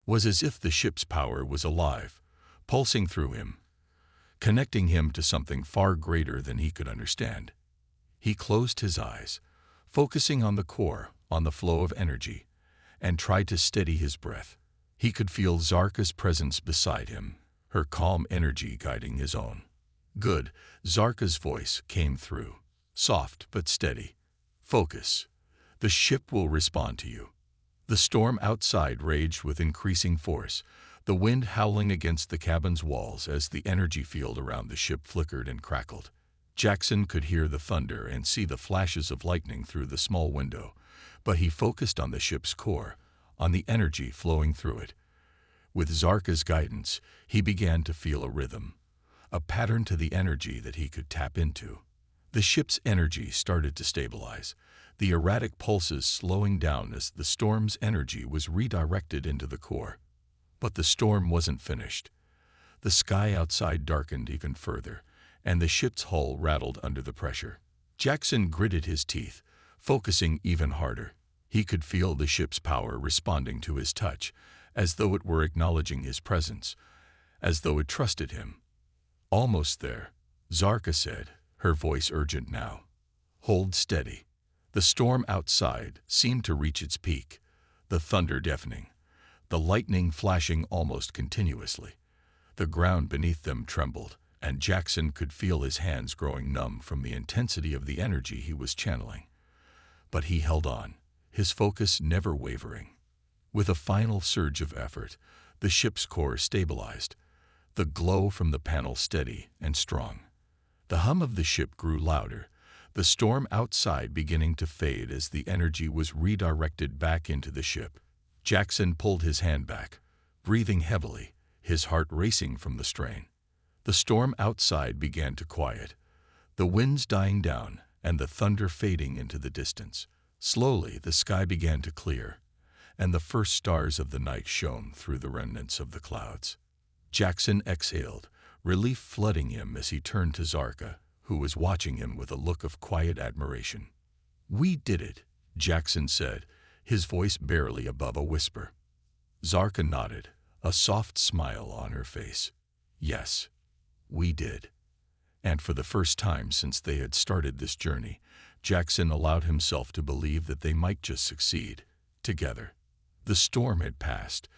was as if the ship's power was alive, pulsing through him, connecting him to something far greater than he could understand. He closed his eyes, focusing on the core, on the flow of energy, and tried to steady his breath. He could feel Zarka's presence beside him, her calm energy guiding his own. "Good," Zarka's voice came through, soft but steady. "Focus. The ship will respond to you." The storm outside raged with increasing force, the wind howling against the cabin's walls as the energy field around the ship flickered and crackled. Jackson could hear the thunder and see the flashes of lightning through the small window, but he focused on the ship's core, on the energy flowing through it. With Zarka's guidance, he began to feel a rhythm, a pattern to the energy that he could tap into. The ship's energy started to stabilize, the erratic pulses slowing down as the storm's energy was redirected into the core. But the storm wasn't finished. The sky outside darkened even further, and the ship's hull rattled under the pressure. Jackson gritted his teeth, focusing even harder. He could feel the ship's power responding to his touch, as though it were acknowledging his presence, as though it trusted him. "Almost there," Zarka said, her voice urgent now. "Hold steady." The storm outside seemed to reach its peak, the thunder deafening, the lightning flashing almost continuously. The ground beneath them trembled, and Jackson could feel his hands growing numb from the intensity of the energy he was channeling. But he held on, his focus never wavering. With a final surge of effort, the ship's core stabilized, the glow from the panel steady and strong. The hum of the ship grew louder, the storm outside beginning to fade as the energy was redirected back into the ship. Jackson pulled his hand back, breathing heavily, his heart racing from the strain. The storm outside began to quiet, the winds dying down and the thunder fading into the distance. Slowly, the sky began to clear, and the first stars of the night shone through the remnants of the clouds. Jackson exhaled, relief flooding him as he turned to Zarka, who was watching him with a look of quiet admiration. "We did it," Jackson said, his voice barely above a whisper. Zarka nodded, a soft smile on her face. "Yes, we did." And for the first time since they had started this journey, Jackson allowed himself to believe that they might just succeed, together. The storm had passed,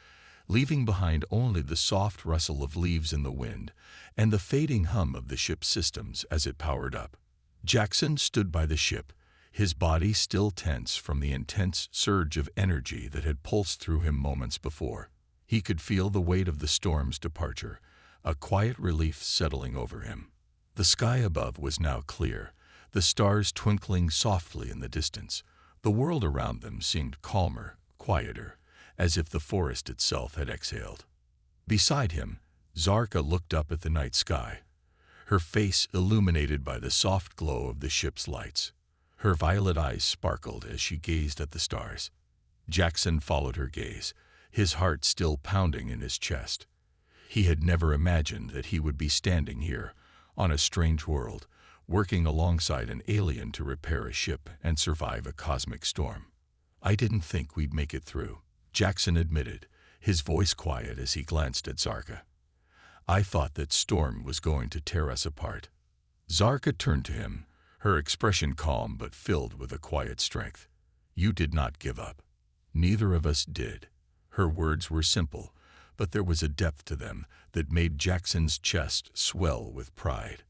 leaving behind only the soft rustle of leaves in the wind and the fading hum of the ship's systems as it powered up. Jackson stood by the ship, his body still tense from the intense surge of energy that had pulsed through him moments before. He could feel the weight of the storm's departure, a quiet relief settling over him. The sky above was now clear, the stars twinkling softly in the distance. The world around them seemed calmer, quieter, as if the forest itself had exhaled. Beside him, Zarka looked up at the night sky, her face illuminated by the soft glow of the ship's lights. Her violet eyes sparkled as she gazed at the stars. Jackson followed her gaze, his heart still pounding in his chest. He had never imagined that he would be standing here, on a strange world, working alongside an alien to repair a ship and survive a cosmic storm. "I didn't think we'd make it through," Jackson admitted, his voice quiet as he glanced at Zarka. "I thought that storm was going to tear us apart." Zarka turned to him, her expression calm but filled with a quiet strength. "You did not give up. Neither of us did." Her words were simple, but there was a depth to them that made Jackson's chest swell with pride.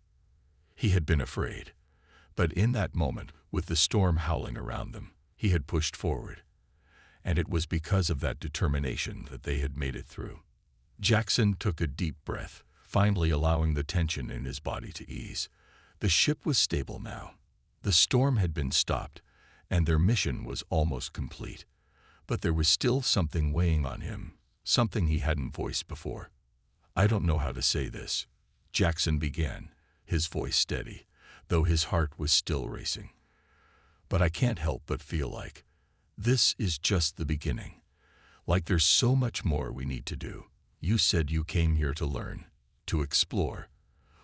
He had been afraid, but in that moment, with the storm howling around them, he had pushed forward. And it was because of that determination that they had made it through. Jackson took a deep breath, finally allowing the tension in his body to ease. The ship was stable now. The storm had been stopped, and their mission was almost complete. But there was still something weighing on him, something he hadn't voiced before. "I don't know how to say this," Jackson began, his voice steady, though his heart was still racing. "But I can't help but feel like this is just the beginning. Like there's so much more we need to do. You said you came here to learn, to explore,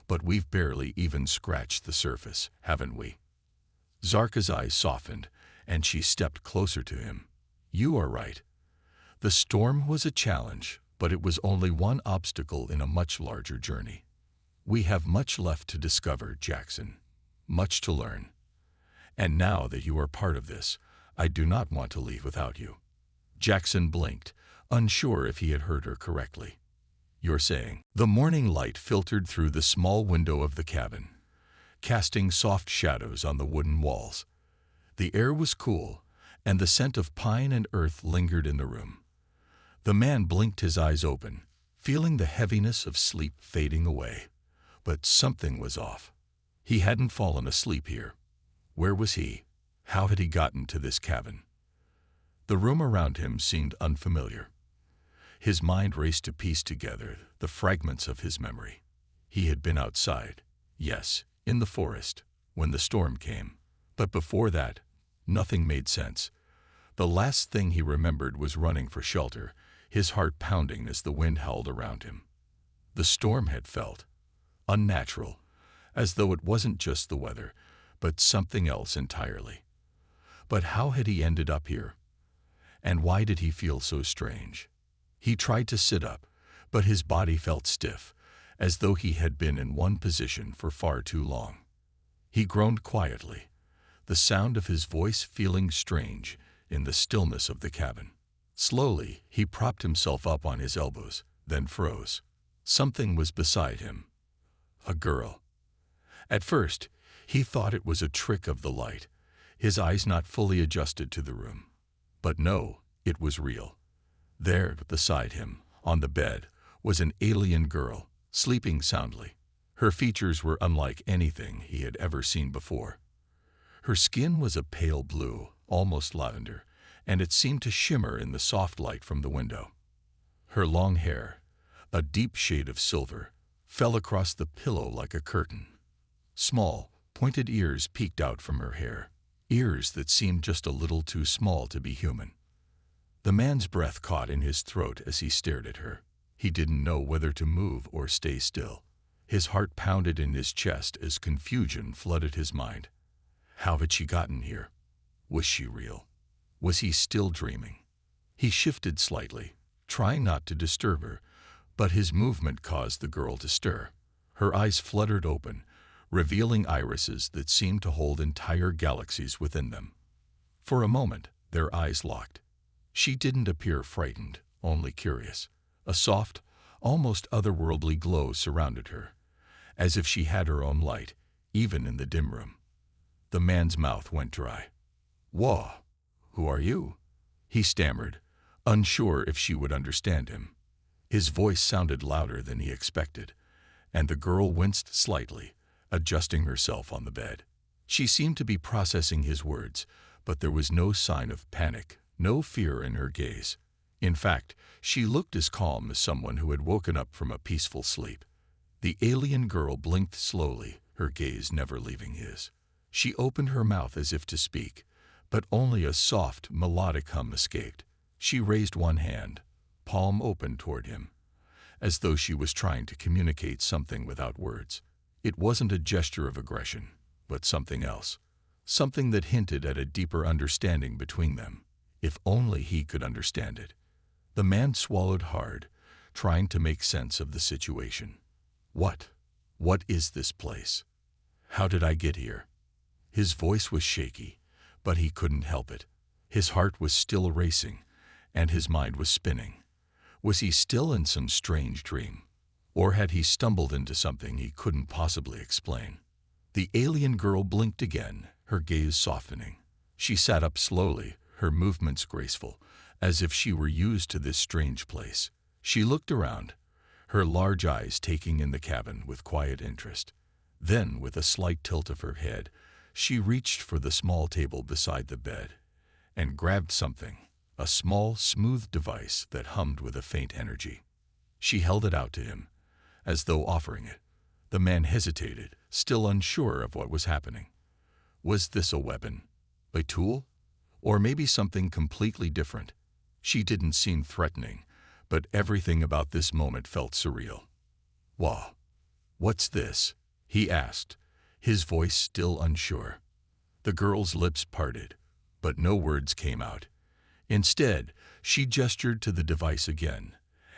but we've barely even scratched the surface, haven't we?" Zarka's eyes softened, and she stepped closer to him. "You are right. The storm was a challenge, but it was only one obstacle in a much larger journey. We have much left to discover, Jackson. Much to learn. And now that you are part of this, I do not want to leave without you. Jackson blinked, unsure if he had heard her correctly. You're saying? The morning light filtered through the small window of the cabin, casting soft shadows on the wooden walls. The air was cool, and the scent of pine and earth lingered in the room. The man blinked his eyes open, feeling the heaviness of sleep fading away. But something was off. He hadn't fallen asleep here. Where was he? How had he gotten to this cabin? The room around him seemed unfamiliar. His mind raced to piece together the fragments of his memory. He had been outside, yes, in the forest, when the storm came. But before that, nothing made sense. The last thing he remembered was running for shelter, his heart pounding as the wind howled around him. The storm had felt unnatural, as though it wasn't just the weather, but something else entirely. But how had he ended up here? And why did he feel so strange? He tried to sit up, but his body felt stiff, as though he had been in one position for far too long. He groaned quietly, the sound of his voice feeling strange in the stillness of the cabin. Slowly, he propped himself up on his elbows, then froze. Something was beside him. A girl. At first, he thought it was a trick of the light, his eyes not fully adjusted to the room. But no, it was real. There, beside him, on the bed, was an alien girl, sleeping soundly. Her features were unlike anything he had ever seen before. Her skin was a pale blue, almost lavender, and it seemed to shimmer in the soft light from the window. Her long hair, a deep shade of silver, fell across the pillow like a curtain. Small, pointed ears peeked out from her hair, ears that seemed just a little too small to be human. The man's breath caught in his throat as he stared at her. He didn't know whether to move or stay still. His heart pounded in his chest as confusion flooded his mind. How had she gotten here? Was she real? Was he still dreaming? He shifted slightly, trying not to disturb her, but his movement caused the girl to stir. Her eyes fluttered open, revealing irises that seemed to hold entire galaxies within them. For a moment, their eyes locked. She didn't appear frightened, only curious. A soft, almost otherworldly glow surrounded her, as if she had her own light, even in the dim room. The man's mouth went dry. "Whoa, who are you?" he stammered, unsure if she would understand him. His voice sounded louder than he expected, and the girl winced slightly, adjusting herself on the bed. She seemed to be processing his words, but there was no sign of panic, no fear in her gaze. In fact, she looked as calm as someone who had woken up from a peaceful sleep. The alien girl blinked slowly, her gaze never leaving his. She opened her mouth as if to speak, but only a soft, melodic hum escaped. She raised one hand, palm open toward him, as though she was trying to communicate something without words. It wasn't a gesture of aggression, but something else. Something that hinted at a deeper understanding between them, if only he could understand it. The man swallowed hard, trying to make sense of the situation. What is this place? How did I get here? His voice was shaky, but he couldn't help it. His heart was still racing, and his mind was spinning. Was he still in some strange dream? Or had he stumbled into something he couldn't possibly explain? The alien girl blinked again, her gaze softening. She sat up slowly, her movements graceful, as if she were used to this strange place. She looked around, her large eyes taking in the cabin with quiet interest. Then, with a slight tilt of her head, she reached for the small table beside the bed and grabbed something, a small, smooth device that hummed with a faint energy. She held it out to him, as though offering it. The man hesitated, still unsure of what was happening. Was this a weapon? A tool? Or maybe something completely different? She didn't seem threatening, but everything about this moment felt surreal. "Wah, what's this?" he asked, his voice still unsure. The girl's lips parted, but no words came out. Instead, she gestured to the device again,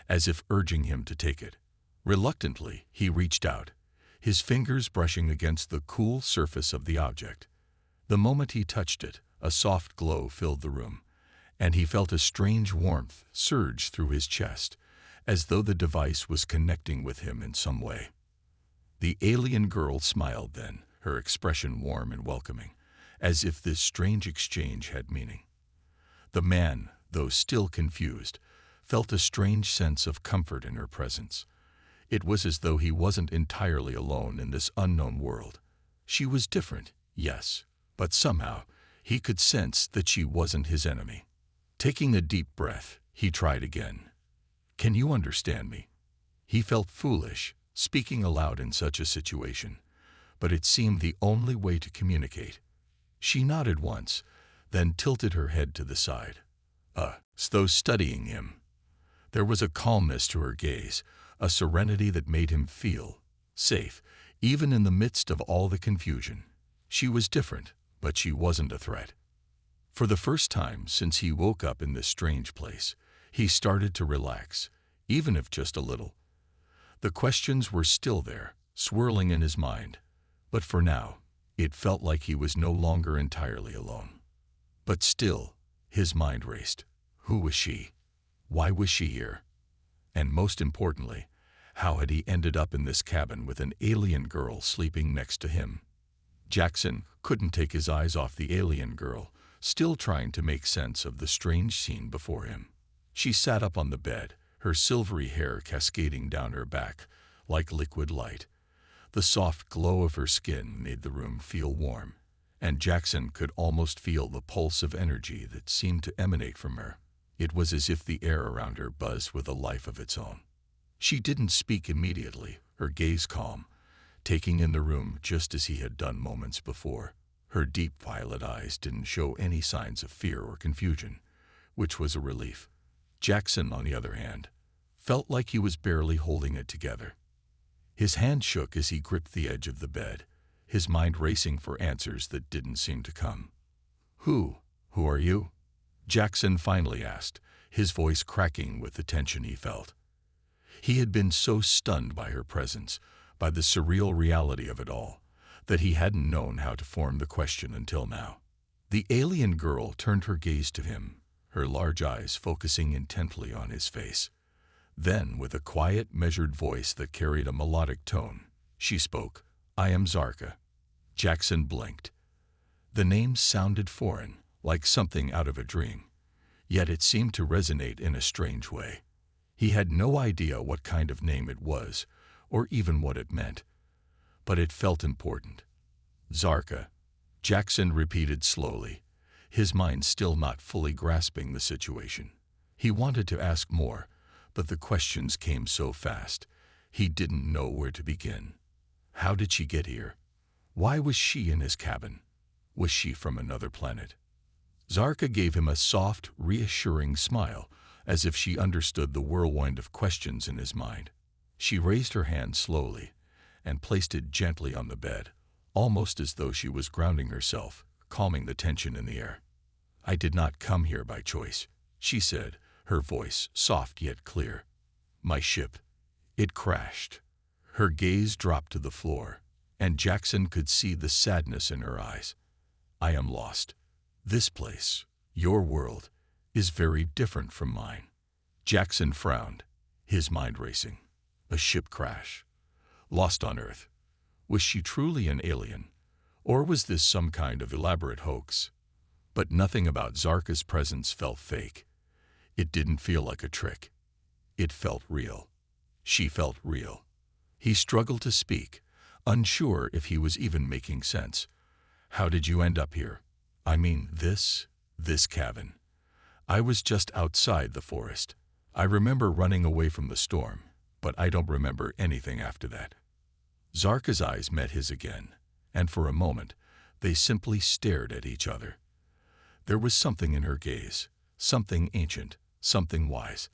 as if urging him to take it. Reluctantly, he reached out, his fingers brushing against the cool surface of the object. The moment he touched it, a soft glow filled the room, and he felt a strange warmth surge through his chest, as though the device was connecting with him in some way. The alien girl smiled then, her expression warm and welcoming, as if this strange exchange had meaning. The man, though still confused, felt a strange sense of comfort in her presence. It was as though he wasn't entirely alone in this unknown world. She was different, yes, but somehow he could sense that she wasn't his enemy. Taking a deep breath, he tried again. "Can you understand me?" He felt foolish, speaking aloud in such a situation, but it seemed the only way to communicate. She nodded once, then tilted her head to the side, as though studying him. There was a calmness to her gaze, a serenity that made him feel safe, even in the midst of all the confusion. She was different, but she wasn't a threat. For the first time since he woke up in this strange place, he started to relax, even if just a little. The questions were still there, swirling in his mind, but for now, it felt like he was no longer entirely alone. But still, his mind raced. Who was she? Why was she here? And most importantly, how had he ended up in this cabin with an alien girl sleeping next to him? Jackson couldn't take his eyes off the alien girl, still trying to make sense of the strange scene before him. She sat up on the bed, her silvery hair cascading down her back like liquid light. The soft glow of her skin made the room feel warm, and Jackson could almost feel the pulse of energy that seemed to emanate from her. It was as if the air around her buzzed with a life of its own. She didn't speak immediately, her gaze calm, taking in the room just as he had done moments before. Her deep violet eyes didn't show any signs of fear or confusion, which was a relief. Jackson, on the other hand, felt like he was barely holding it together. His hand shook as he gripped the edge of the bed, his mind racing for answers that didn't seem to come. Who are you?" Jackson finally asked, his voice cracking with the tension he felt. He had been so stunned by her presence, by the surreal reality of it all, that he hadn't known how to form the question until now. The alien girl turned her gaze to him, her large eyes focusing intently on his face. Then, with a quiet, measured voice that carried a melodic tone, she spoke. "I am Zarka." Jackson blinked. The name sounded foreign, like something out of a dream, yet it seemed to resonate in a strange way. He had no idea what kind of name it was, or even what it meant, but it felt important. "Zarka," Jackson repeated slowly, his mind still not fully grasping the situation. He wanted to ask more, but the questions came so fast, he didn't know where to begin. How did she get here? Why was she in his cabin? Was she from another planet? Zarka gave him a soft, reassuring smile, as if she understood the whirlwind of questions in his mind. She raised her hand slowly and placed it gently on the bed, almost as though she was grounding herself, calming the tension in the air. "I did not come here by choice," she said, her voice soft yet clear. "My ship, it crashed." Her gaze dropped to the floor, and Jackson could see the sadness in her eyes. "I am lost. This place, your world, is very different from mine." Jackson frowned, his mind racing. A ship crash. Lost on Earth. Was she truly an alien, or was this some kind of elaborate hoax? But nothing about Zarka's presence felt fake. It didn't feel like a trick. It felt real. She felt real. He struggled to speak, unsure if he was even making sense. "How did you end up here? I mean, this cabin." "I was just outside the forest. I remember running away from the storm, but I don't remember anything after that." Zarka's eyes met his again, and for a moment, they simply stared at each other. There was something in her gaze, something ancient, something wise,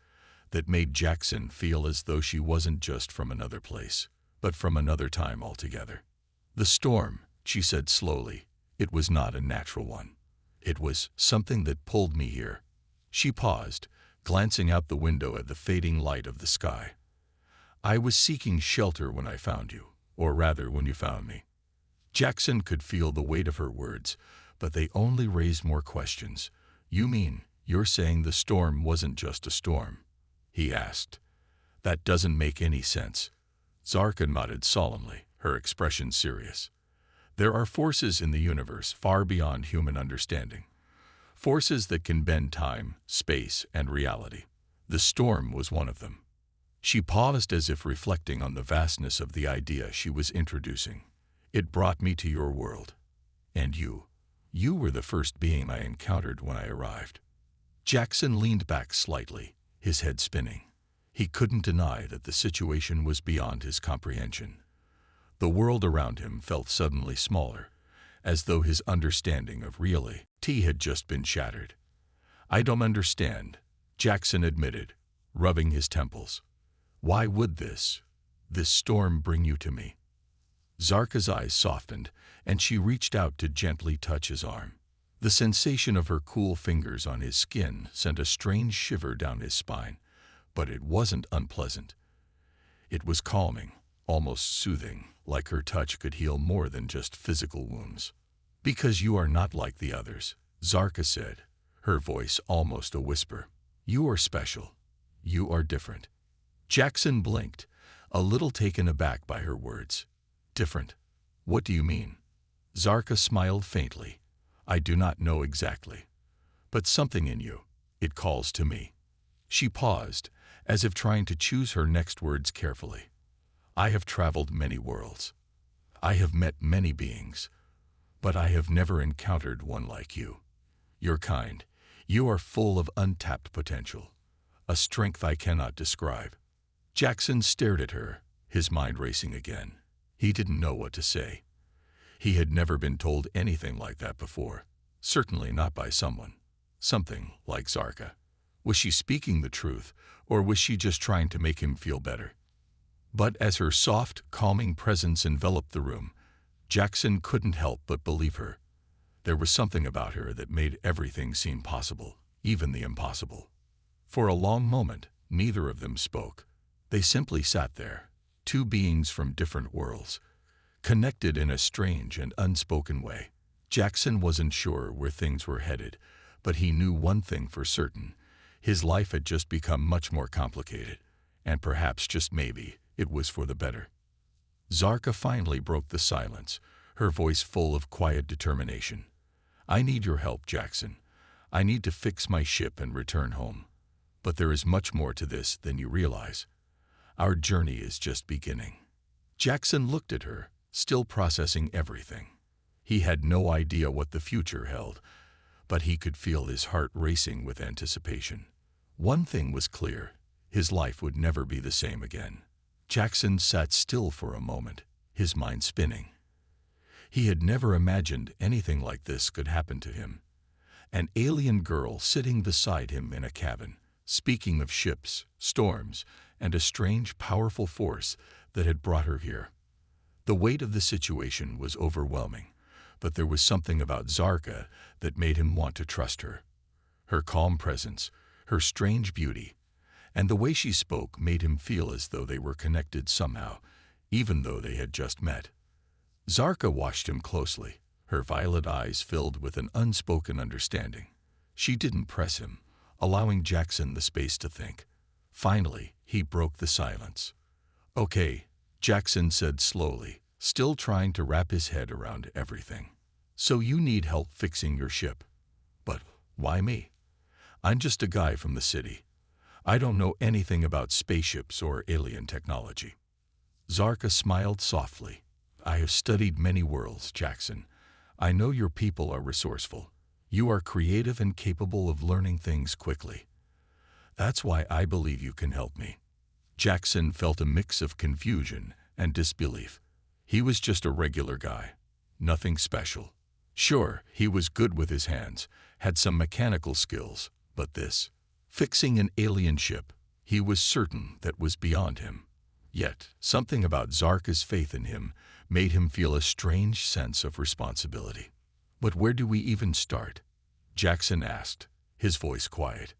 that made Jackson feel as though she wasn't just from another place, but from another time altogether. "The storm," she said slowly, "it was not a natural one. It was something that pulled me here." She paused, glancing out the window at the fading light of the sky. I was seeking shelter when I found you, or rather when you found me. Jackson could feel the weight of her words, but they only raised more questions. You mean, you're saying the storm wasn't just a storm? He asked. That doesn't make any sense. Zarka nodded solemnly, her expression serious. There are forces in the universe far beyond human understanding. Forces that can bend time, space, and reality. The storm was one of them. She paused as if reflecting on the vastness of the idea she was introducing. It brought me to your world. And you. You were the first being I encountered when I arrived. Jackson leaned back slightly, his head spinning. He couldn't deny that the situation was beyond his comprehension. The world around him felt suddenly smaller, as though his understanding of reality had just been shattered. I don't understand, Jackson admitted, rubbing his temples. Why would this storm bring you to me? Zarka's eyes softened, and she reached out to gently touch his arm. The sensation of her cool fingers on his skin sent a strange shiver down his spine, but it wasn't unpleasant. It was calming, almost soothing, like her touch could heal more than just physical wounds. Because you are not like the others, Zarka said, her voice almost a whisper. You are special. You are different. Jackson blinked, a little taken aback by her words. Different? What do you mean? Zarka smiled faintly. I do not know exactly. But something in you, it calls to me. She paused, as if trying to choose her next words carefully. I have traveled many worlds. I have met many beings, but I have never encountered one like you. You're kind. You are full of untapped potential, a strength I cannot describe. Jackson stared at her, his mind racing again. He didn't know what to say. He had never been told anything like that before, certainly not by something like Zarka. Was she speaking the truth, or was she just trying to make him feel better? But as her soft, calming presence enveloped the room, Jackson couldn't help but believe her. There was something about her that made everything seem possible, even the impossible. For a long moment, neither of them spoke. They simply sat there, two beings from different worlds, connected in a strange and unspoken way. Jackson wasn't sure where things were headed, but he knew one thing for certain. His life had just become much more complicated, and perhaps just maybe it was for the better. Zarka finally broke the silence, her voice full of quiet determination. I need your help, Jackson. I need to fix my ship and return home. But there is much more to this than you realize. Our journey is just beginning. Jackson looked at her, still processing everything. He had no idea what the future held, but he could feel his heart racing with anticipation. One thing was clear, his life would never be the same again. Jackson sat still for a moment, his mind spinning. He had never imagined anything like this could happen to him. An alien girl sitting beside him in a cabin, speaking of ships, storms, and a strange, powerful force that had brought her here. The weight of the situation was overwhelming, but there was something about Zarka that made him want to trust her. Her calm presence, her strange beauty, and the way she spoke made him feel as though they were connected somehow, even though they had just met. Zarka watched him closely, her violet eyes filled with an unspoken understanding. She didn't press him, allowing Jackson the space to think. Finally, he broke the silence. Okay, Jackson said slowly, still trying to wrap his head around everything. So you need help fixing your ship. But why me? I'm just a guy from the city. I don't know anything about spaceships or alien technology. Zarka smiled softly. I have studied many worlds, Jackson. I know your people are resourceful. You are creative and capable of learning things quickly. That's why I believe you can help me. Jackson felt a mix of confusion and disbelief. He was just a regular guy. Nothing special. Sure, he was good with his hands, had some mechanical skills, but this, fixing an alien ship, he was certain that was beyond him. Yet, something about Zarka's faith in him made him feel a strange sense of responsibility. But where do we even start? Jackson asked, his voice quiet.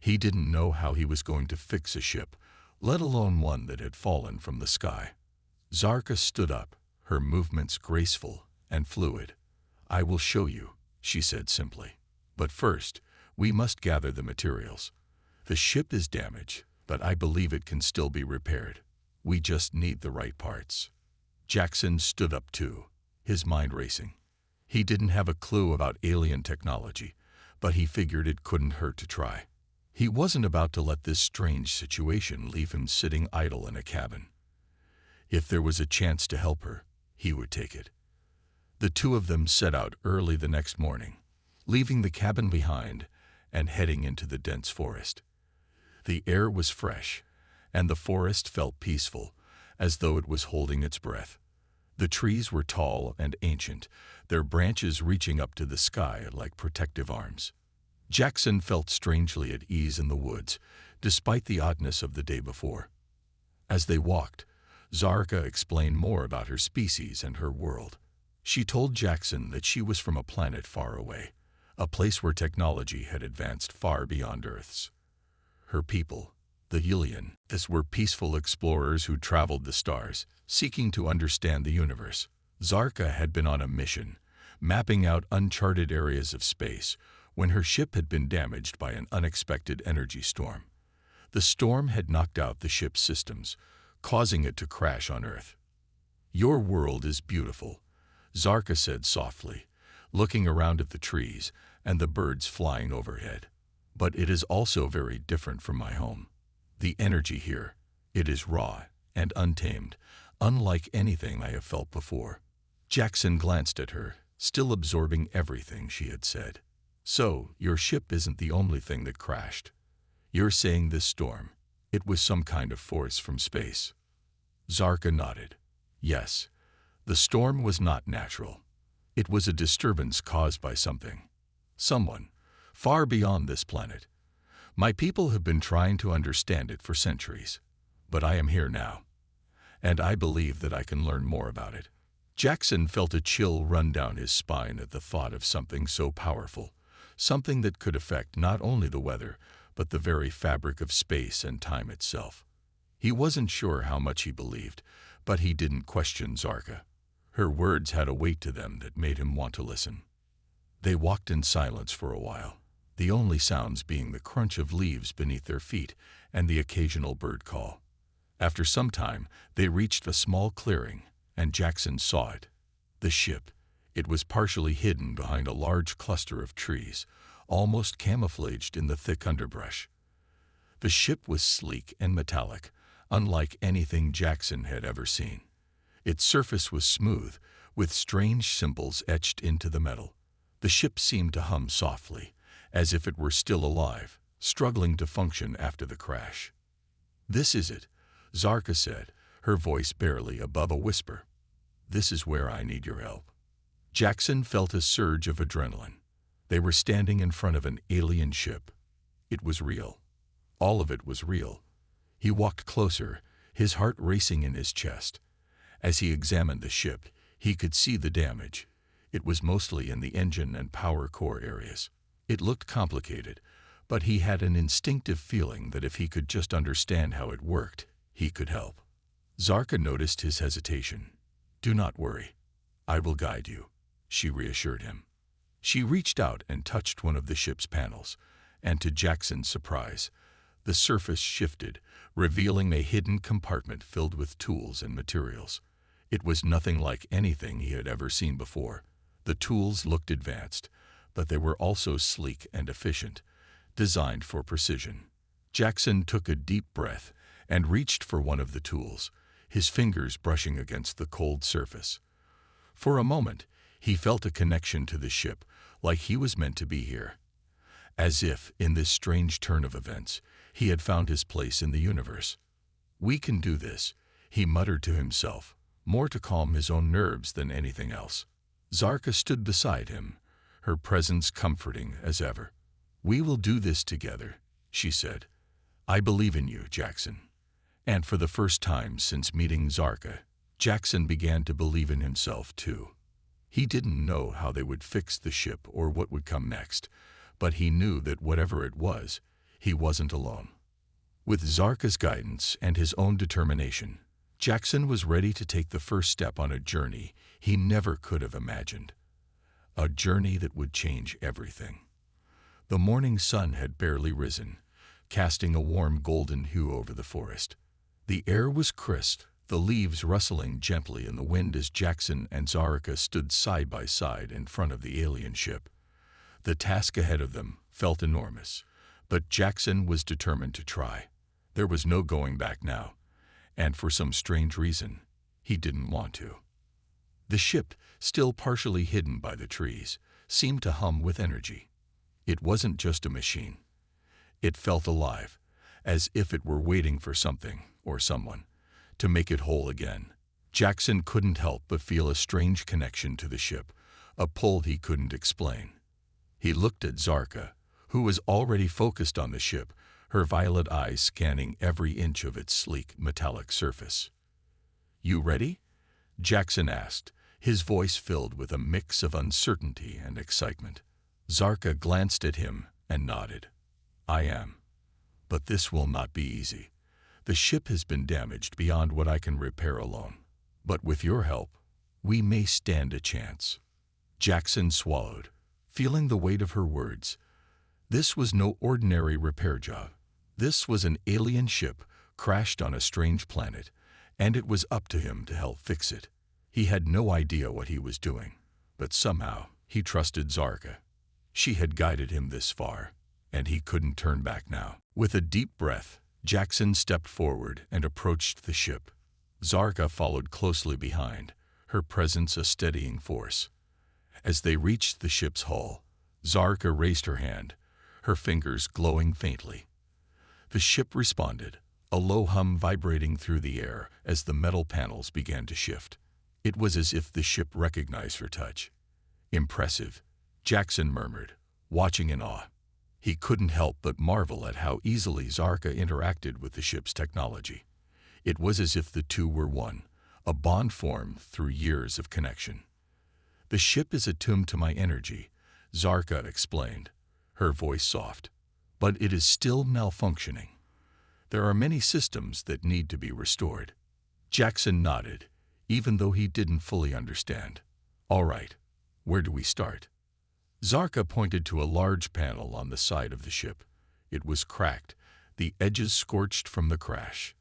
He didn't know how he was going to fix a ship, let alone one that had fallen from the sky. Zarka stood up, her movements graceful and fluid. "I will show you," she said simply. "But first, we must gather the materials. The ship is damaged, but I believe it can still be repaired. We just need the right parts." Jackson stood up too, his mind racing. He didn't have a clue about alien technology, but he figured it couldn't hurt to try. He wasn't about to let this strange situation leave him sitting idle in a cabin. If there was a chance to help her, he would take it. The two of them set out early the next morning, leaving the cabin behind and heading into the dense forest. The air was fresh, and the forest felt peaceful, as though it was holding its breath. The trees were tall and ancient, their branches reaching up to the sky like protective arms. Jackson felt strangely at ease in the woods, despite the oddness of the day before. As they walked, Zarka explained more about her species and her world. She told Jackson that she was from a planet far away, a place where technology had advanced far beyond Earth's. Her people, the Hylian, were peaceful explorers who traveled the stars, seeking to understand the universe. Zarka had been on a mission, mapping out uncharted areas of space, when her ship had been damaged by an unexpected energy storm. The storm had knocked out the ship's systems, causing it to crash on Earth. "Your world is beautiful," Zarka said softly, looking around at the trees and the birds flying overhead. "But it is also very different from my home. The energy here, it is raw and untamed, unlike anything I have felt before." Jackson glanced at her, still absorbing everything she had said. "So, your ship isn't the only thing that crashed. You're saying this storm, it was some kind of force from space?" Zarka nodded. "Yes. The storm was not natural. It was a disturbance caused by something. Someone, far beyond this planet. My people have been trying to understand it for centuries. But I am here now, and I believe that I can learn more about it." Jackson felt a chill run down his spine at the thought of something so powerful, something that could affect not only the weather, but the very fabric of space and time itself. He wasn't sure how much he believed, but he didn't question Zarka. Her words had a weight to them that made him want to listen. They walked in silence for a while, the only sounds being the crunch of leaves beneath their feet and the occasional bird call. After some time, they reached a small clearing, and Jackson saw it. The ship. It was partially hidden behind a large cluster of trees, almost camouflaged in the thick underbrush. The ship was sleek and metallic, unlike anything Jackson had ever seen. Its surface was smooth, with strange symbols etched into the metal. The ship seemed to hum softly, as if it were still alive, struggling to function after the crash. "This is it," Zarka said, her voice barely above a whisper. "This is where I need your help." Jackson felt a surge of adrenaline. They were standing in front of an alien ship. It was real. All of it was real. He walked closer, his heart racing in his chest. As he examined the ship, he could see the damage. It was mostly in the engine and power core areas. It looked complicated, but he had an instinctive feeling that if he could just understand how it worked, he could help. Zarka noticed his hesitation. "Do not worry. I will guide you," she reassured him. She reached out and touched one of the ship's panels, and to Jackson's surprise, the surface shifted, revealing a hidden compartment filled with tools and materials. It was nothing like anything he had ever seen before. The tools looked advanced, but they were also sleek and efficient, designed for precision. Jackson took a deep breath and reached for one of the tools, his fingers brushing against the cold surface. For a moment, he felt a connection to the ship, like he was meant to be here. As if, in this strange turn of events, he had found his place in the universe. "We can do this," he muttered to himself, more to calm his own nerves than anything else. Zarka stood beside him, her presence comforting as ever. "We will do this together," she said. "I believe in you, Jackson." And for the first time since meeting Zarka, Jackson began to believe in himself too. He didn't know how they would fix the ship or what would come next, but he knew that whatever it was, He wasn't alone. With Zarka's guidance and his own determination, Jackson was ready to take the first step on a journey he never could have imagined. A journey that would change everything. The morning sun had barely risen, casting a warm golden hue over the forest. The air was crisp, the leaves rustling gently in the wind as Jackson and Zarka stood side by side in front of the alien ship. The task ahead of them felt enormous, but Jackson was determined to try. There was no going back now, and for some strange reason, he didn't want to. The ship, still partially hidden by the trees, seemed to hum with energy. It wasn't just a machine. It felt alive, as if it were waiting for something, or someone, to make it whole again. Jackson couldn't help but feel a strange connection to the ship, a pull he couldn't explain. He looked at Zarka, who was already focused on the ship, her violet eyes scanning every inch of its sleek, metallic surface. "You ready?" Jackson asked, his voice filled with a mix of uncertainty and excitement. Zarka glanced at him and nodded. "I am. But this will not be easy. The ship has been damaged beyond what I can repair alone. But with your help, we may stand a chance." Jackson swallowed, feeling the weight of her words. This was no ordinary repair job. This was an alien ship crashed on a strange planet, and it was up to him to help fix it. He had no idea what he was doing, but somehow he trusted Zarka. She had guided him this far, and he couldn't turn back now. With a deep breath, Jackson stepped forward and approached the ship. Zarka followed closely behind, her presence a steadying force. As they reached the ship's hull, Zarka raised her hand, her fingers glowing faintly. The ship responded, a low hum vibrating through the air as the metal panels began to shift. It was as if the ship recognized her touch. "Impressive," Jackson murmured, watching in awe. He couldn't help but marvel at how easily Zarka interacted with the ship's technology. It was as if the two were one, a bond formed through years of connection. "The ship is attuned to my energy," Zarka explained, her voice soft. "But it is still malfunctioning. There are many systems that need to be restored." Jackson nodded, even though he didn't fully understand. "All right, where do we start?" Zarka pointed to a large panel on the side of the ship. It was cracked, the edges scorched from the crash.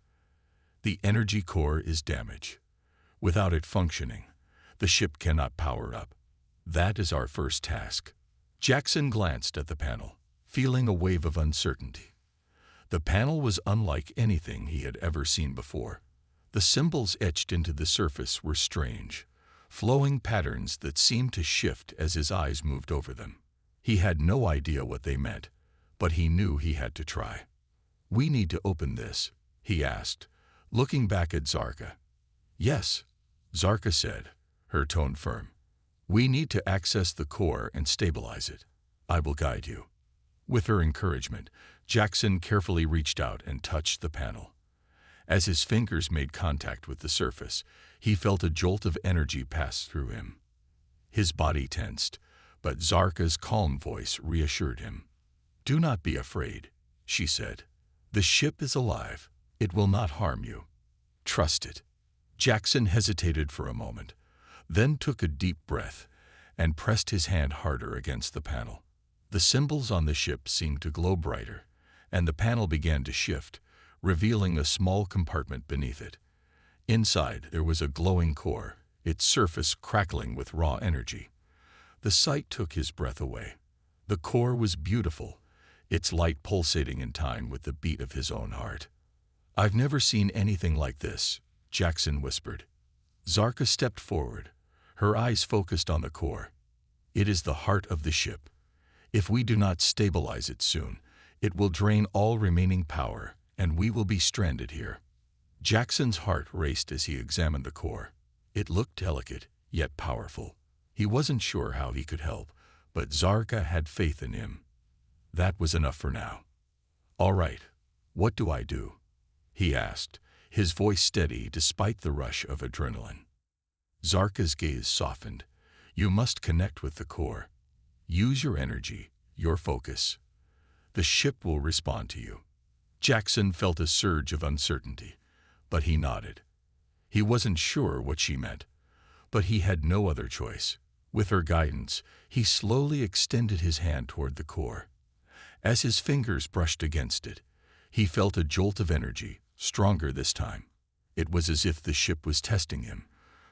"The energy core is damaged. Without it functioning, the ship cannot power up. That is our first task." Jackson glanced at the panel, feeling a wave of uncertainty. The panel was unlike anything he had ever seen before. The symbols etched into the surface were strange, flowing patterns that seemed to shift as his eyes moved over them. He had no idea what they meant, but he knew he had to try. "We need to open this," he asked, looking back at Zarka. "Yes," Zarka said, her tone firm. "We need to access the core and stabilize it. I will guide you." With her encouragement, Jackson carefully reached out and touched the panel. As his fingers made contact with the surface, he felt a jolt of energy pass through him. His body tensed, but Zarka's calm voice reassured him. "Do not be afraid," she said. "The ship is alive. It will not harm you. Trust it." Jackson hesitated for a moment, then took a deep breath and pressed his hand harder against the panel. The symbols on the ship seemed to glow brighter, and the panel began to shift, revealing a small compartment beneath it. Inside, there was a glowing core, its surface crackling with raw energy. The sight took his breath away. The core was beautiful, its light pulsating in time with the beat of his own heart. "I've never seen anything like this," Jackson whispered. Zarka stepped forward, her eyes focused on the core. "It is the heart of the ship. If we do not stabilize it soon, it will drain all remaining power, and we will be stranded here." Jackson's heart raced as he examined the core. It looked delicate, yet powerful. He wasn't sure how he could help, but Zarka had faith in him. That was enough for now. "All right, what do I do?" he asked, his voice steady despite the rush of adrenaline. Zarka's gaze softened. "You must connect with the core. Use your energy, your focus." The ship will respond to you. Jackson felt a surge of uncertainty, but he nodded. He wasn't sure what she meant, but he had no other choice. With her guidance, he slowly extended his hand toward the core. As his fingers brushed against it, he felt a jolt of energy, stronger this time. It was as if the ship was testing him,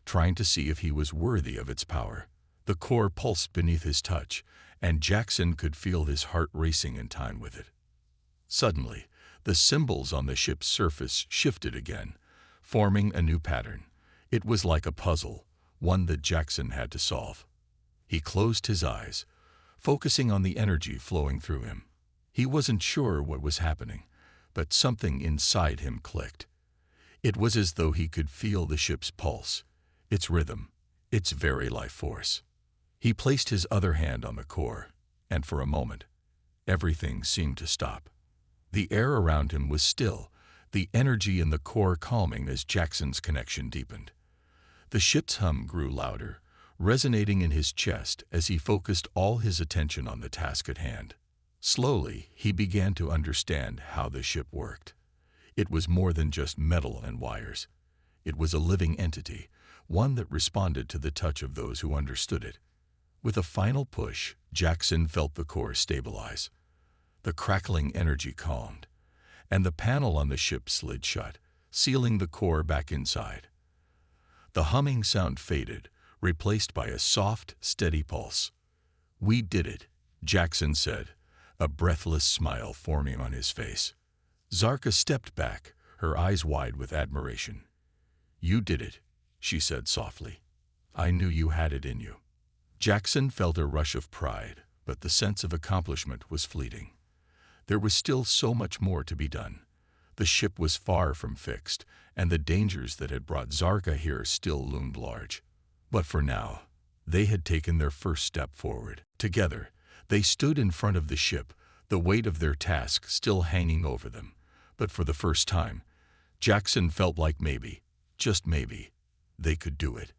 trying to see if he was worthy of its power. The core pulsed beneath his touch, and Jackson could feel his heart racing in time with it. Suddenly, the symbols on the ship's surface shifted again, forming a new pattern. It was like a puzzle, one that Jackson had to solve. He closed his eyes, focusing on the energy flowing through him. He wasn't sure what was happening, but something inside him clicked. It was as though he could feel the ship's pulse, its rhythm, its very life force. He placed his other hand on the core, and for a moment, everything seemed to stop. The air around him was still, the energy in the core calming as Jackson's connection deepened. The ship's hum grew louder, resonating in his chest as he focused all his attention on the task at hand. Slowly, he began to understand how the ship worked. It was more than just metal and wires. It was a living entity, one that responded to the touch of those who understood it. With a final push, Jackson felt the core stabilize. The crackling energy calmed, and the panel on the ship slid shut, sealing the core back inside. The humming sound faded, replaced by a soft, steady pulse. "We did it," Jackson said, a breathless smile forming on his face. Zarka stepped back, her eyes wide with admiration. "You did it," she said softly. "I knew you had it in you." Jackson felt a rush of pride, but the sense of accomplishment was fleeting. There was still so much more to be done. The ship was far from fixed, and the dangers that had brought Zarka here still loomed large. But for now, they had taken their first step forward. Together, they stood in front of the ship, the weight of their task still hanging over them. But for the first time, Jackson felt like maybe, just maybe, they could do it.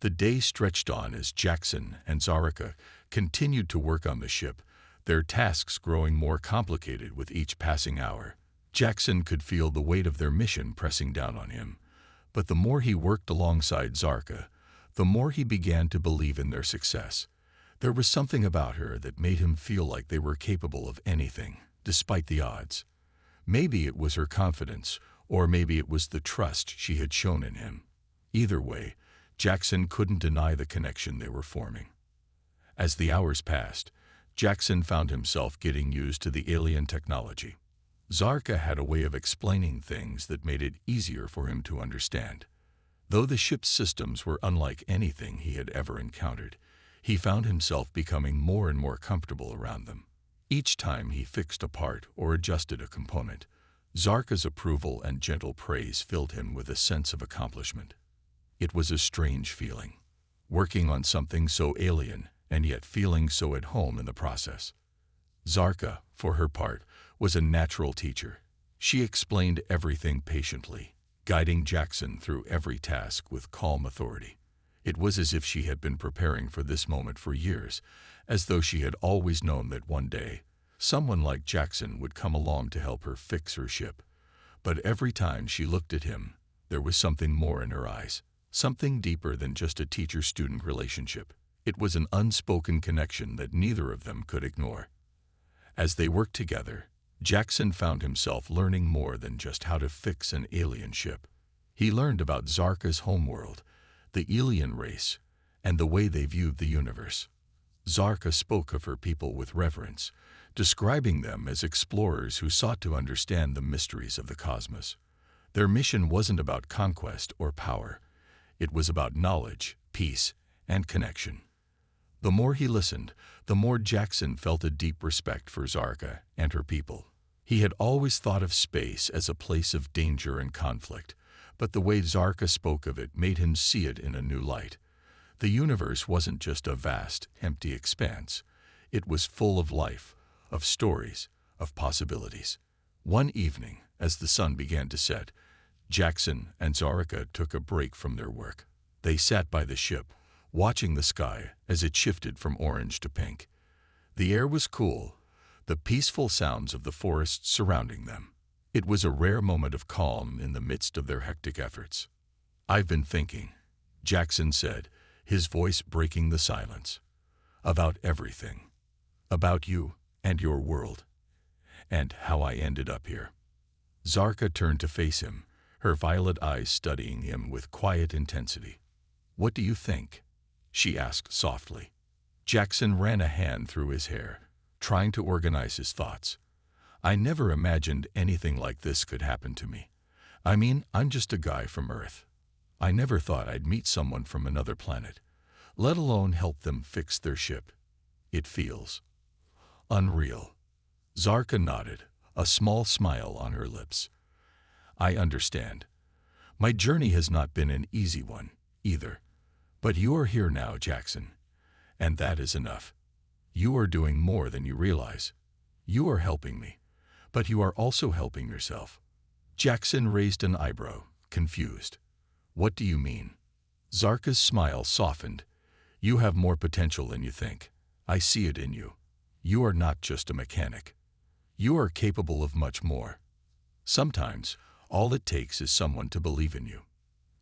The day stretched on as Jackson and Zarka continued to work on the ship, their tasks growing more complicated with each passing hour. Jackson could feel the weight of their mission pressing down on him, but the more he worked alongside Zarka, the more he began to believe in their success. There was something about her that made him feel like they were capable of anything, despite the odds. Maybe it was her confidence, or maybe it was the trust she had shown in him. Either way, Jackson couldn't deny the connection they were forming. As the hours passed, Jackson found himself getting used to the alien technology. Zarka had a way of explaining things that made it easier for him to understand. Though the ship's systems were unlike anything he had ever encountered, he found himself becoming more and more comfortable around them. Each time he fixed a part or adjusted a component, Zarka's approval and gentle praise filled him with a sense of accomplishment. It was a strange feeling, working on something so alien and yet feeling so at home in the process. Zarka, for her part, was a natural teacher. She explained everything patiently, guiding Jackson through every task with calm authority. It was as if she had been preparing for this moment for years, as though she had always known that one day, someone like Jackson would come along to help her fix her ship. But every time she looked at him, there was something more in her eyes. Something deeper than just a teacher-student relationship. It was an unspoken connection that neither of them could ignore. As they worked together, Jackson found himself learning more than just how to fix an alien ship. He learned about Zarka's homeworld, the alien race, and the way they viewed the universe. Zarka spoke of her people with reverence, describing them as explorers who sought to understand the mysteries of the cosmos. Their mission wasn't about conquest or power. It was about knowledge, peace, and connection. The more he listened, the more Jackson felt a deep respect for Zarka and her people. He had always thought of space as a place of danger and conflict, but the way Zarka spoke of it made him see it in a new light. The universe wasn't just a vast, empty expanse. It was full of life, of stories, of possibilities. One evening, as the sun began to set, Jackson and Zarka took a break from their work. They sat by the ship, watching the sky as it shifted from orange to pink. The air was cool, the peaceful sounds of the forest surrounding them. It was a rare moment of calm in the midst of their hectic efforts. "I've been thinking," Jackson said, his voice breaking the silence. "About everything. About you and your world. And how I ended up here." Zarka turned to face him, her violet eyes studying him with quiet intensity. "What do you think?" she asked softly. Jackson ran a hand through his hair, trying to organize his thoughts. "I never imagined anything like this could happen to me. I mean, I'm just a guy from Earth. I never thought I'd meet someone from another planet, let alone help them fix their ship. It feels unreal." Zarka nodded, a small smile on her lips. "I understand. My journey has not been an easy one, either. But you are here now, Jackson. And that is enough. You are doing more than you realize. You are helping me, but you are also helping yourself." Jackson raised an eyebrow, confused. "What do you mean?" Zarka's smile softened. "You have more potential than you think. I see it in you. You are not just a mechanic. You are capable of much more. Sometimes, all it takes is someone to believe in you."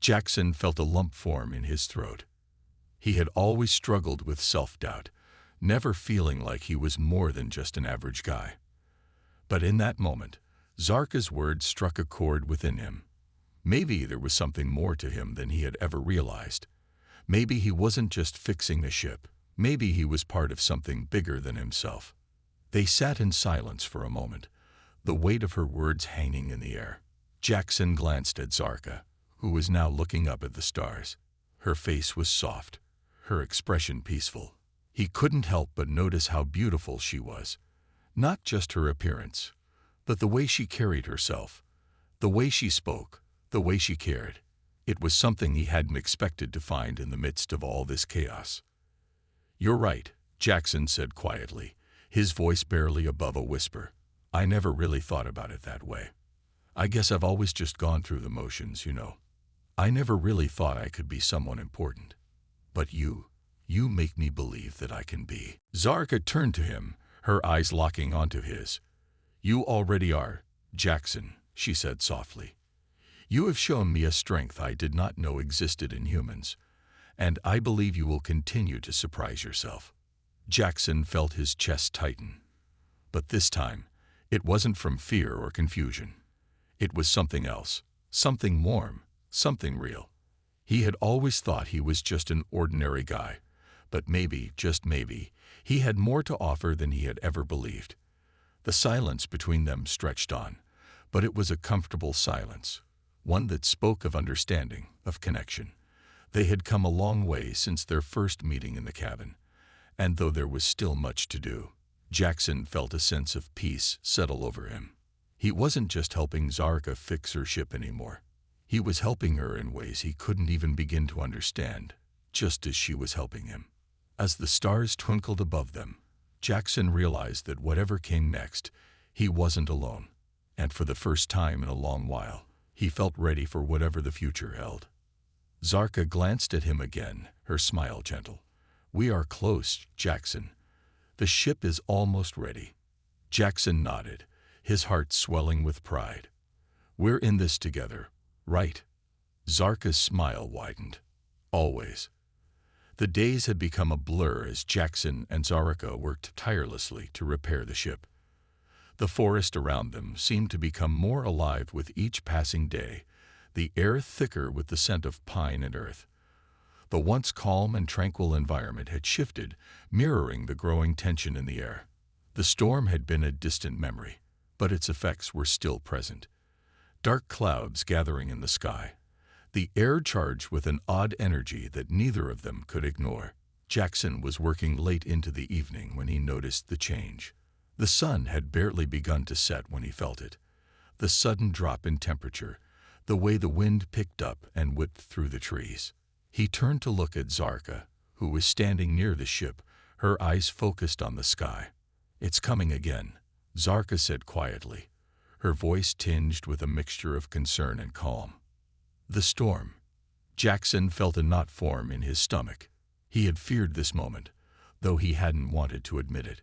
Jackson felt a lump form in his throat. He had always struggled with self-doubt, never feeling like he was more than just an average guy. But in that moment, Zarka's words struck a chord within him. Maybe there was something more to him than he had ever realized. Maybe he wasn't just fixing the ship. Maybe he was part of something bigger than himself. They sat in silence for a moment, the weight of her words hanging in the air. Jackson glanced at Zarka, who was now looking up at the stars. Her face was soft, her expression peaceful. He couldn't help but notice how beautiful she was. Not just her appearance, but the way she carried herself, the way she spoke, the way she cared. It was something he hadn't expected to find in the midst of all this chaos. "You're right," Jackson said quietly, his voice barely above a whisper. "I never really thought about it that way. I guess I've always just gone through the motions, you know. I never really thought I could be someone important. But you make me believe that I can be." Zarka turned to him, her eyes locking onto his. "You already are, Jackson," she said softly. "You have shown me a strength I did not know existed in humans, and I believe you will continue to surprise yourself." Jackson felt his chest tighten. But this time, it wasn't from fear or confusion. It was something else, something warm, something real. He had always thought he was just an ordinary guy, but maybe, just maybe, he had more to offer than he had ever believed. The silence between them stretched on, but it was a comfortable silence, one that spoke of understanding, of connection. They had come a long way since their first meeting in the cabin, and though there was still much to do, Jackson felt a sense of peace settle over him. He wasn't just helping Zarka fix her ship anymore. He was helping her in ways he couldn't even begin to understand, just as she was helping him. As the stars twinkled above them, Jackson realized that whatever came next, he wasn't alone. And for the first time in a long while, he felt ready for whatever the future held. Zarka glanced at him again, her smile gentle. "We are close, Jackson. The ship is almost ready." Jackson nodded, his heart swelling with pride. "We're in this together, right?" Zarka's smile widened. "Always." The days had become a blur as Jackson and Zarka worked tirelessly to repair the ship. The forest around them seemed to become more alive with each passing day, the air thicker with the scent of pine and earth. The once calm and tranquil environment had shifted, mirroring the growing tension in the air. The storm had been a distant memory, but its effects were still present. Dark clouds gathering in the sky, the air charged with an odd energy that neither of them could ignore. Jackson was working late into the evening when he noticed the change. The sun had barely begun to set when he felt it. The sudden drop in temperature, the way the wind picked up and whipped through the trees. He turned to look at Zarka, who was standing near the ship, her eyes focused on the sky. "It's coming again," Zarka said quietly, her voice tinged with a mixture of concern and calm. "The storm." Jackson felt a knot form in his stomach. He had feared this moment, though he hadn't wanted to admit it.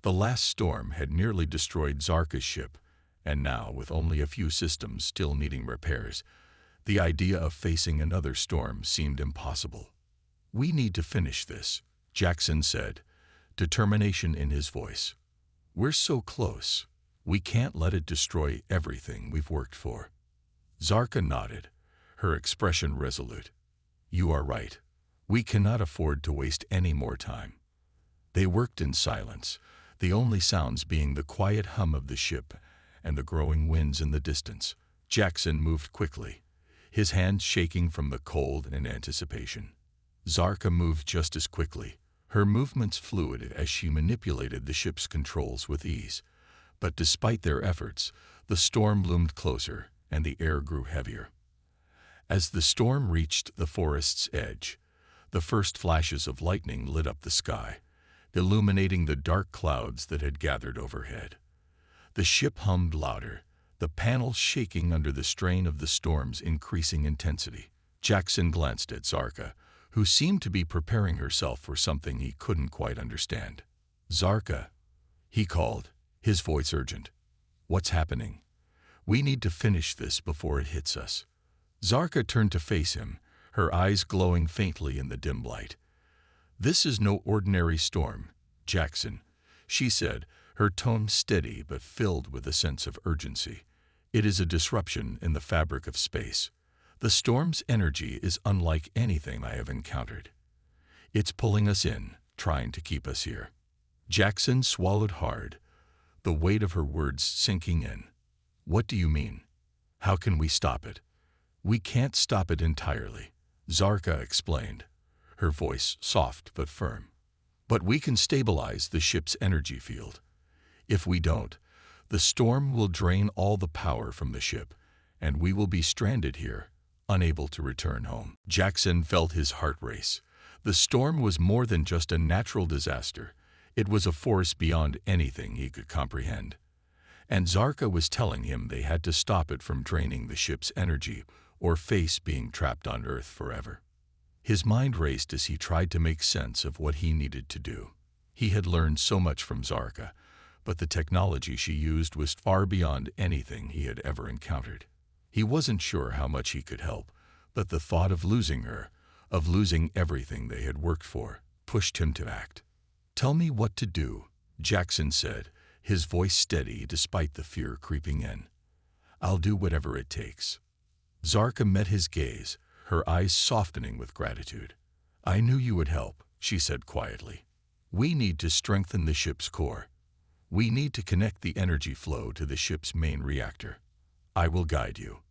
The last storm had nearly destroyed Zarka's ship, and now, with only a few systems still needing repairs, the idea of facing another storm seemed impossible. "We need to finish this," Jackson said, determination in his voice. "We're so close. We can't let it destroy everything we've worked for." Zarka nodded, her expression resolute. "You are right. We cannot afford to waste any more time." They worked in silence, the only sounds being the quiet hum of the ship and the growing winds in the distance. Jackson moved quickly, his hands shaking from the cold and anticipation. Zarka moved just as quickly, her movements fluid as she manipulated the ship's controls with ease. But despite their efforts, the storm loomed closer and the air grew heavier. As the storm reached the forest's edge, the first flashes of lightning lit up the sky, illuminating the dark clouds that had gathered overhead. The ship hummed louder, the panels shaking under the strain of the storm's increasing intensity. Jackson glanced at Zarka, who seemed to be preparing herself for something he couldn't quite understand. "Zarka," he called, his voice urgent. "What's happening? We need to finish this before it hits us." Zarka turned to face him, her eyes glowing faintly in the dim light. "This is no ordinary storm, Jackson," she said, her tone steady but filled with a sense of urgency. "It is a disruption in the fabric of space. The storm's energy is unlike anything I have encountered. It's pulling us in, trying to keep us here." Jackson swallowed hard, the weight of her words sinking in. "What do you mean? How can we stop it?" "We can't stop it entirely," Zarka explained, her voice soft but firm. "But we can stabilize the ship's energy field. If we don't, the storm will drain all the power from the ship, and we will be stranded here, unable to return home." Jackson felt his heart race. The storm was more than just a natural disaster. It was a force beyond anything he could comprehend. And Zarka was telling him they had to stop it from draining the ship's energy or face being trapped on Earth forever. His mind raced as he tried to make sense of what he needed to do. He had learned so much from Zarka, but the technology she used was far beyond anything he had ever encountered. He wasn't sure how much he could help, but the thought of losing her, of losing everything they had worked for, pushed him to act. "Tell me what to do," Jackson said, his voice steady despite the fear creeping in. "I'll do whatever it takes." Zarka met his gaze, her eyes softening with gratitude. "I knew you would help," she said quietly. "We need to strengthen the ship's core. We need to connect the energy flow to the ship's main reactor. I will guide you."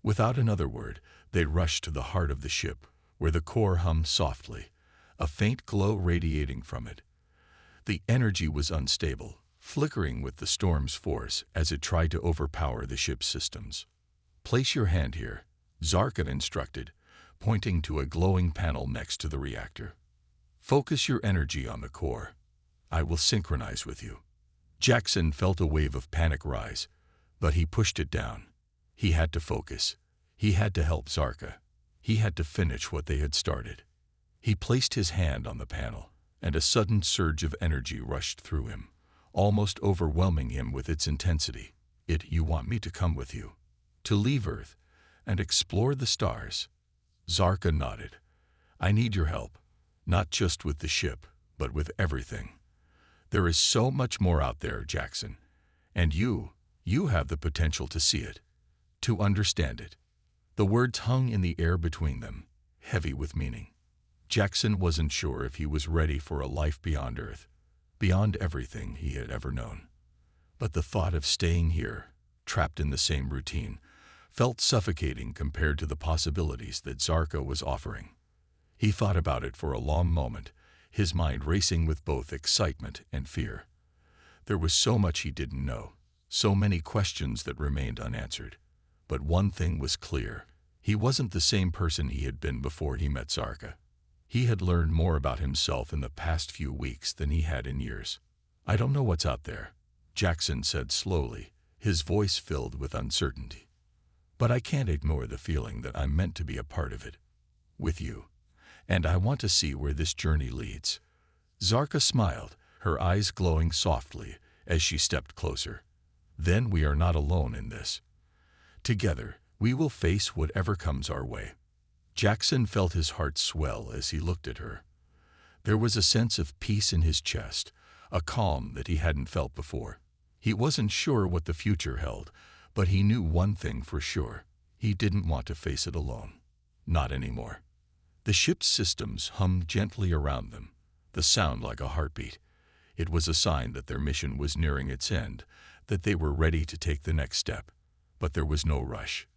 Without another word, they rushed to the heart of the ship, where the core hummed softly, a faint glow radiating from it. The energy was unstable, flickering with the storm's force as it tried to overpower the ship's systems. "Place your hand here," Zarka instructed, pointing to a glowing panel next to the reactor. "Focus your energy on the core. I will synchronize with you." Jackson felt a wave of panic rise, but he pushed it down. He had to focus. He had to help Zarka. He had to finish what they had started. He placed his hand on the panel, and a sudden surge of energy rushed through him, almost overwhelming him with its intensity. "You want me to come with you? To leave Earth and explore the stars?" Zarka nodded. "I need your help, not just with the ship, but with everything. There is so much more out there, Jackson, and you have the potential to see it, to understand it." The words hung in the air between them, heavy with meaning. Jackson wasn't sure if he was ready for a life beyond Earth, beyond everything he had ever known. But the thought of staying here, trapped in the same routine, felt suffocating compared to the possibilities that Zarka was offering. He thought about it for a long moment, his mind racing with both excitement and fear. There was so much he didn't know, so many questions that remained unanswered. But one thing was clear. He wasn't the same person he had been before he met Zarka. He had learned more about himself in the past few weeks than he had in years. "I don't know what's out there," Jackson said slowly, his voice filled with uncertainty. "But I can't ignore the feeling that I'm meant to be a part of it, with you. And I want to see where this journey leads." Zarka smiled, her eyes glowing softly as she stepped closer. Then we are not alone in this. Together, we will face whatever comes our way. Jackson felt his heart swell as he looked at her. There was a sense of peace in his chest, a calm that he hadn't felt before. He wasn't sure what the future held, but he knew one thing for sure. He didn't want to face it alone. Not anymore. The ship's systems hummed gently around them, the sound like a heartbeat. It was a sign that their mission was nearing its end, that they were ready to take the next step. But there was no rush.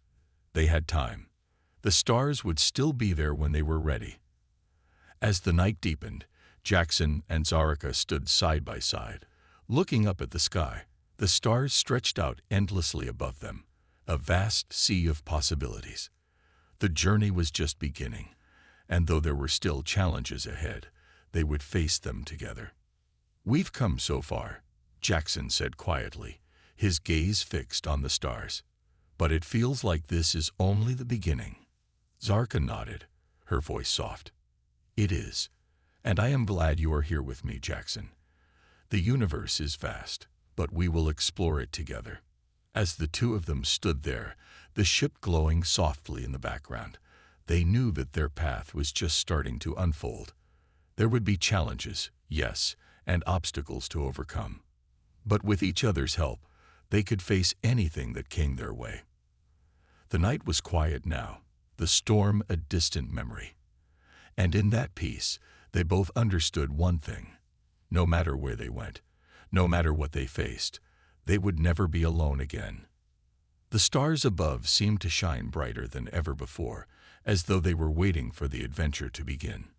They had time. The stars would still be there when they were ready. As the night deepened, Jackson and Zarika stood side by side, looking up at the sky. The stars stretched out endlessly above them, a vast sea of possibilities. The journey was just beginning, and though there were still challenges ahead, they would face them together. "We've come so far," Jackson said quietly, his gaze fixed on the stars. "But it feels like this is only the beginning." Zarka nodded, her voice soft. "It is, and I am glad you are here with me, Jackson. The universe is vast, but we will explore it together." As the two of them stood there, the ship glowing softly in the background, they knew that their path was just starting to unfold. There would be challenges, yes, and obstacles to overcome. But with each other's help, they could face anything that came their way. The night was quiet now, the storm a distant memory. And in that peace, they both understood one thing. No matter where they went, no matter what they faced, they would never be alone again. The stars above seemed to shine brighter than ever before, as though they were waiting for the adventure to begin.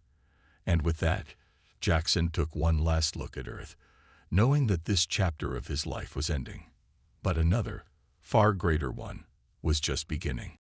And with that, Jackson took one last look at Earth, knowing that this chapter of his life was ending. But another, far greater one, was just beginning.